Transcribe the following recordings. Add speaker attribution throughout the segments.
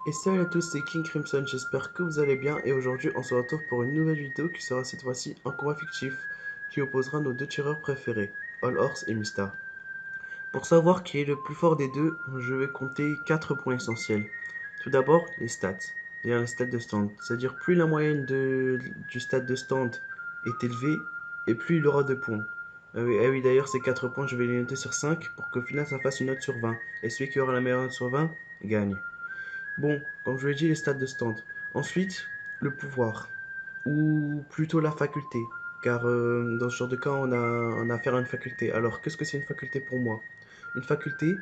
Speaker 1: Et salut à tous, c'est King Crimson, j'espère que vous allez bien et aujourd'hui on se retrouve pour une nouvelle vidéo qui sera cette fois-ci un combat fictif qui opposera nos deux tireurs préférés, All Horse et Mista. Pour savoir qui est le plus fort des deux, je vais compter 4 points essentiels. Tout d'abord, les stats, c'est-à-dire les stats de stand, c'est-à-dire plus la moyenne du stade de stand est élevée et plus il aura de points. Ah oui, d'ailleurs ces 4 points je vais les noter sur 5 pour qu'au final ça fasse une note sur 20 et celui qui aura la meilleure note sur 20 gagne. Bon, comme je vous l'ai dit, les stats de stand. Ensuite, le pouvoir, ou plutôt la faculté, car dans ce genre de cas, on a affaire à une faculté. Alors, qu'est-ce que c'est une faculté pour moi? Une faculté,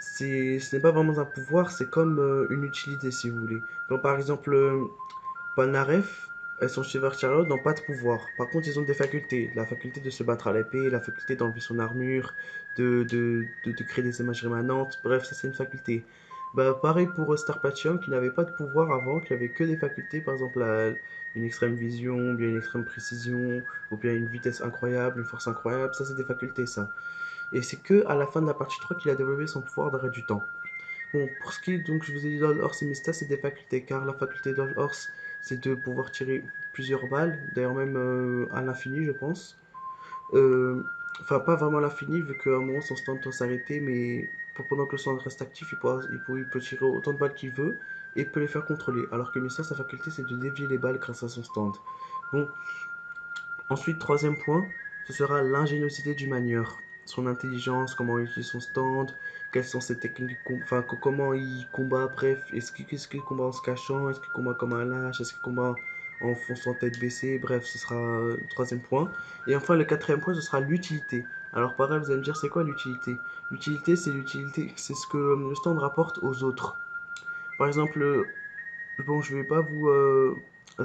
Speaker 1: ce n'est pas vraiment un pouvoir, c'est comme une utilité, si vous voulez. Donc, par exemple, Polnareff et son Shiver Chariot n'ont pas de pouvoir. Par contre, ils ont des facultés. La faculté de se battre à l'épée, la faculté d'enlever son armure, de créer des images rémanentes. Bref, ça c'est une faculté. Bah, pareil pour Star Platinum qui n'avait pas de pouvoir avant, qui avait que des facultés, par exemple une extrême vision, bien une extrême précision, ou bien une vitesse incroyable, une force incroyable. Ça c'est des facultés, ça. Et c'est que à la fin de la partie 3 qu'il a développé son pouvoir d'arrêt du temps. Bon, pour ce qui est, donc, je vous ai dit, Lord Horse et Mista, c'est des facultés, car la faculté de Lord Horse, c'est de pouvoir tirer plusieurs balles, d'ailleurs même à l'infini, je pense. Euh, Enfin, pas vraiment à l'infini, vu qu'à un moment, son stand doit s'arrêter, mais pendant que le stand reste actif, il peut tirer autant de balles qu'il veut, et peut les faire contrôler. Alors que Mista, sa faculté, c'est de dévier les balles grâce à son stand. Bon, ensuite, troisième point, ce sera l'ingéniosité du manieur. Son intelligence, comment il utilise son stand, quelles sont ses techniques, enfin comment il combat, bref, est-ce qu'il combat en se cachant, est-ce qu'il combat comme un lâche, est-ce qu'il combat en fonçant tête baissée, bref, ce sera le troisième point. Et enfin, le quatrième point, ce sera l'utilité. Alors pareil, vous allez me dire, c'est quoi l'utilité? L'utilité, c'est ce que le stand rapporte aux autres. Par exemple, bon, je vais pas vous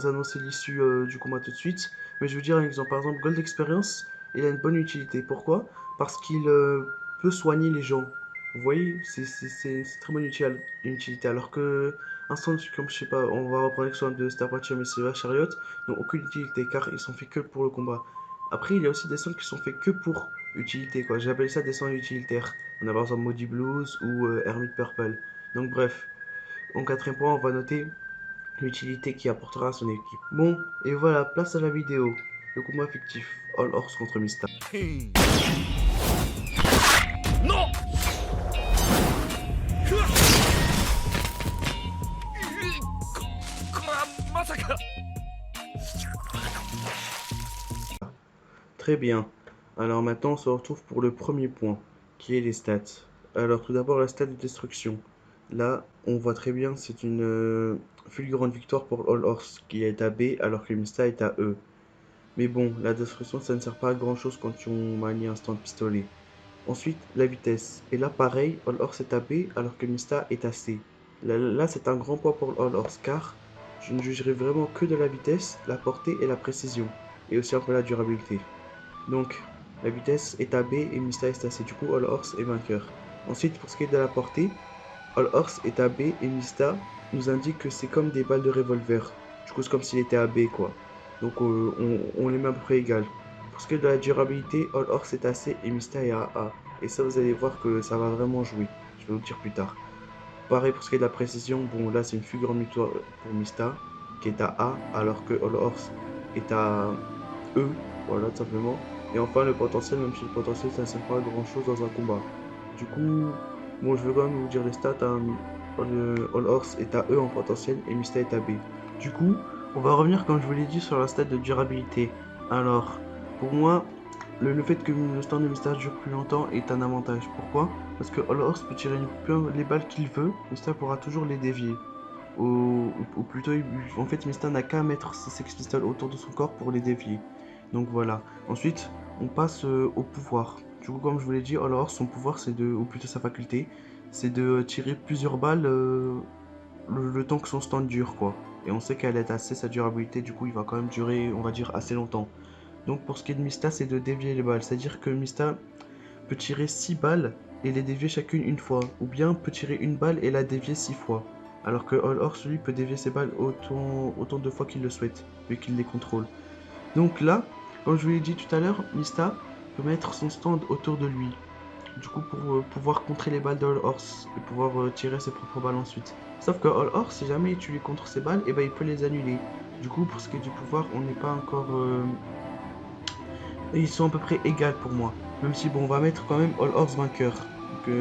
Speaker 1: annoncer l'issue du combat tout de suite, mais je vais vous dire un exemple. Par exemple, Gold Experience, il a une bonne utilité. Pourquoi? Parce qu'il peut soigner les gens. Vous voyez, c'est très bonne utilité. Alors que un stand comme je sais pas, on va reprendre l'exemple de Star Wars et Silver Chariot, n'ont aucune utilité car ils sont faits que pour le combat. Après, il y a aussi des stands qui sont faits que pour utilité, quoi. J'appelle ça des stands utilitaires. On a par exemple Maudit Blues ou Hermit Purple. Donc bref, en quatrième point, on va noter l'utilité qu'il apportera à son équipe. Bon, et voilà, place à la vidéo. Le combat fictif, All Horse contre Mista.
Speaker 2: Non. Maさか
Speaker 1: Très bien. Alors maintenant, on se retrouve pour le premier point, qui est les stats. Alors tout d'abord, la stat de destruction. Là, on voit très bien, c'est une fulgurante victoire pour All Horse, qui est à B, alors que Mista est à E. Mais bon, la destruction, ça ne sert pas à grand chose quand on manie un stand pistolet. Ensuite, la vitesse. Et là, pareil, All Horse est à B alors que Mista est à C. Là, c'est un grand point pour All Horse car je ne jugerai vraiment que de la vitesse, la portée et la précision. Et aussi un peu la durabilité. Donc, la vitesse est à B et Mista est à C. Du coup, All Horse est vainqueur. Ensuite, pour ce qui est de la portée, All Horse est à B et Mista nous indique que c'est comme des balles de revolver. Du coup, c'est comme s'il était à B, quoi. Donc, on les met à peu près égal. Pour ce qui est de la durabilité, All Horse est à C et Mista est à A. Et ça, vous allez voir que ça va vraiment jouer. Je vais vous le dire plus tard. Pareil pour ce qui est de la précision, bon, là, c'est une figure victoire pour Mista, qui est à A, alors que All Horse est à E. Voilà, tout simplement. Et enfin, le potentiel, même si le potentiel, ça ne sert pas à grand chose dans un combat. Du coup, bon, je vais quand même vous dire les stats, hein. All Horse est à E en potentiel et Mista est à B. Du coup, on va revenir, comme je vous l'ai dit, sur la stat de durabilité. Alors, pour moi, le fait que le stand de Mista dure plus longtemps est un avantage. Pourquoi? Parce que All Horse peut tirer les balles qu'il veut, Mista pourra toujours les dévier. Ou plutôt, en fait, Mista n'a qu'à mettre ses Sex Pistols autour de son corps pour les dévier. Donc voilà. Ensuite, on passe au pouvoir. Du coup, comme je vous l'ai dit, All Horse, son pouvoir, c'est de, ou plutôt sa faculté, c'est de tirer plusieurs balles le temps que son stand dure, quoi. Et on sait qu'elle est assez sa durabilité, du coup, il va quand même durer, on va dire, assez longtemps. Donc pour ce qui est de Mista, c'est de dévier les balles. C'est-à-dire que Mista peut tirer 6 balles et les dévier chacune une fois. Ou bien peut tirer une balle et la dévier 6 fois. Alors que All Horse, lui, peut dévier ses balles autant de fois qu'il le souhaite, vu qu'il les contrôle. Donc là, comme je vous l'ai dit tout à l'heure, Mista peut mettre son stand autour de lui. du coup pour pouvoir contrer les balles de All Horse et pouvoir tirer ses propres balles ensuite. Sauf que All Horse, si jamais tu lui contres ses balles, et ben il peut les annuler. Du coup, pour ce qui est du pouvoir, on n'est pas encore... ils sont à peu près égales pour moi. Même si, bon, on va mettre quand même All Horse vainqueur. Donc,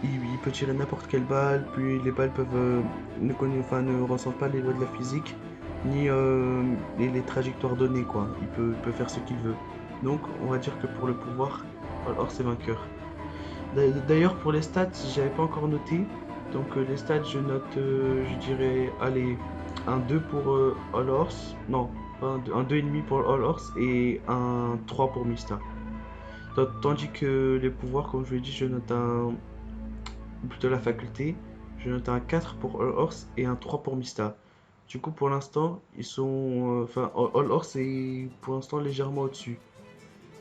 Speaker 1: il peut tirer n'importe quelle balle, puis les balles peuvent ne ressentent pas les lois de la physique, ni les trajectoires données, quoi. Il peut faire ce qu'il veut. Donc, on va dire que pour le pouvoir, All Horse est vainqueur. D'ailleurs, pour les stats, j'avais pas encore noté. Donc, les stats, je note, je dirais, allez, un 2 pour All Horse. Non, pas un 2,5 pour All Horse et un 3 pour Mista. Tandis que les pouvoirs, comme je l'ai dit, je note un. Plutôt la faculté, je note un 4 pour All Horse et un 3 pour Mista. Du coup, pour l'instant, ils sont. Enfin, All Horse est pour l'instant légèrement au-dessus.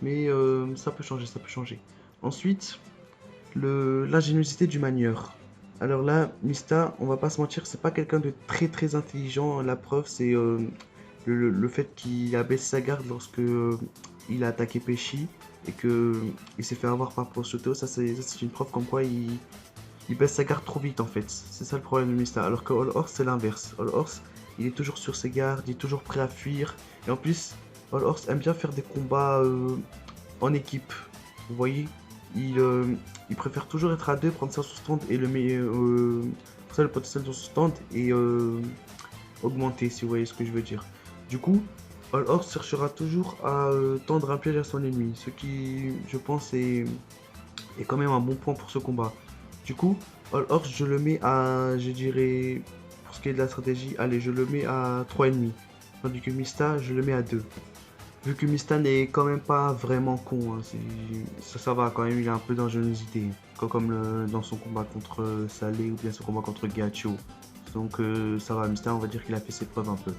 Speaker 1: Mais ça peut changer, ça peut changer. Ensuite, l'ingéniosité du manieur. Alors là, Mista, on va pas se mentir, c'est pas quelqu'un de très très intelligent. La preuve, c'est le fait qu'il a baissé sa garde lorsque il a attaqué Pesci et que il s'est fait avoir par Prosciutto. Ça, c'est une preuve comme quoi il baisse sa garde trop vite en fait. C'est ça le problème de Mista. Alors que All Horse, c'est l'inverse. All Horse, il est toujours sur ses gardes, il est toujours prêt à fuir. Et en plus, All Horse aime bien faire des combats en équipe. Vous voyez, il préfère toujours être à deux, prendre ça sous stand et le ça le potentiel de son stand et augmenter, si vous voyez ce que je veux dire. Du coup, All Horse cherchera toujours à tendre un piège à son ennemi, ce qui, je pense, est quand même un bon point pour ce combat. Du coup, All Horse, je le mets à, je dirais, pour ce qui est de la stratégie, allez, je le mets à 3,5. Tandis que Mista, je le mets à 2. Vu que Mista n'est quand même pas vraiment con, hein, ça va quand même, il a un peu d'ingéniosité. Comme dans son combat contre Salé ou bien son combat contre Gacho. Donc ça va, Mista, on va dire qu'il a fait ses preuves un peu.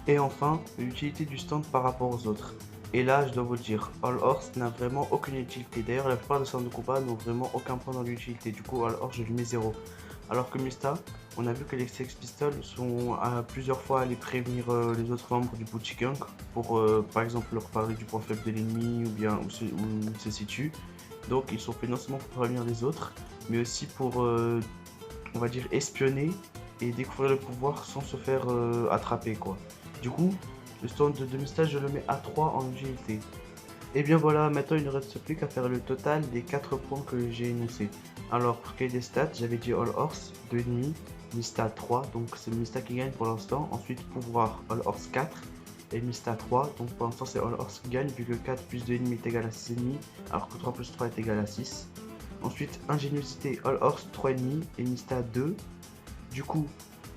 Speaker 1: Et enfin, l'utilité du stand par rapport aux autres. Et là, je dois vous le dire, All Horse n'a vraiment aucune utilité. D'ailleurs, la plupart des stands de combat n'ont vraiment aucun point dans l'utilité. Du coup, All Horse, je lui mets 0. Alors que Mista, on a vu que les Sex Pistols sont à plusieurs fois allés prévenir les autres membres du Booty Gang pour, par exemple, leur parler du point faible de l'ennemi ou bien où il se situe. Donc, ils sont faits non seulement pour prévenir les autres, mais aussi pour, on va dire, espionner et découvrir le pouvoir sans se faire attraper, quoi. Du coup, le stand de Mista, je le mets à 3 en utilité. Et bien voilà, maintenant il ne reste plus qu'à faire le total des 4 points que j'ai énoncés. Alors pour qu'il y ait des stats, j'avais dit All Horse 2,5, Mista 3, donc c'est Mista qui gagne pour l'instant. Ensuite pouvoir All Horse 4 et Mista 3, donc pour l'instant c'est All Horse qui gagne vu que 4 plus 2,5 est égal à 6,5, alors que 3 plus 3 est égal à 6. Ensuite ingéniosité All Horse 3,5 et Mista 2. Du coup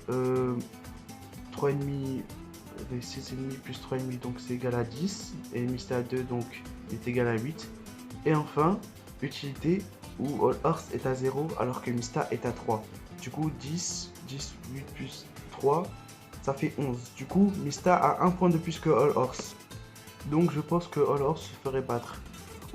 Speaker 1: 3,5... 6,5 plus 3,5 donc c'est égal à 10 et Mista 2 donc est égal à 8. Et enfin utilité où All Horse est à 0 alors que Mista est à 3. Du coup 10 8 plus 3 ça fait 11. Du coup Mista a un point de plus que All Horse. Donc je pense que All Horse se ferait battre.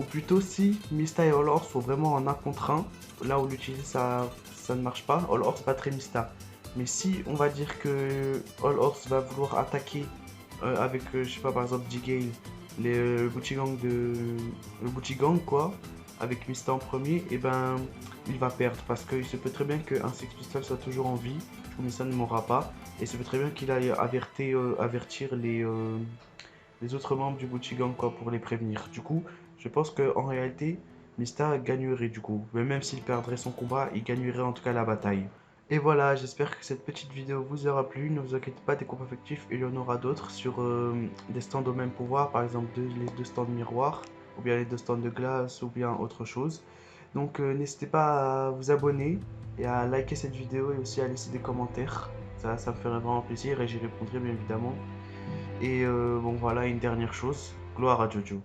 Speaker 1: Ou plutôt si Mista et All Horse sont vraiment en 1 contre 1, là où l'utilité ça ne marche pas, All Horse battrait Mista. Mais si on va dire que All Horse va vouloir attaquer avec, je sais pas, par exemple D-Gale, le Booty Gang quoi, avec Mista en premier, et ben il va perdre parce qu'il se peut très bien qu'un Sex Pistol soit toujours en vie, du coup Mista ne mourra pas, et il se peut très bien qu'il aille avertir les autres membres du Booty Gang quoi pour les prévenir. Du coup, je pense qu'en réalité, Mista gagnerait du coup, mais même s'il perdrait son combat, il gagnerait en tout cas la bataille. Et voilà, j'espère que cette petite vidéo vous aura plu. Ne vous inquiétez pas, des combats fictifs, il y en aura d'autres sur des stands au même pouvoir, par exemple les 2 stands miroirs, ou bien les 2 stands de glace, ou bien autre chose. Donc n'hésitez pas à vous abonner et à liker cette vidéo et aussi à laisser des commentaires. Ça me ferait vraiment plaisir et j'y répondrai bien évidemment. Et bon voilà, une dernière chose, gloire à Jojo.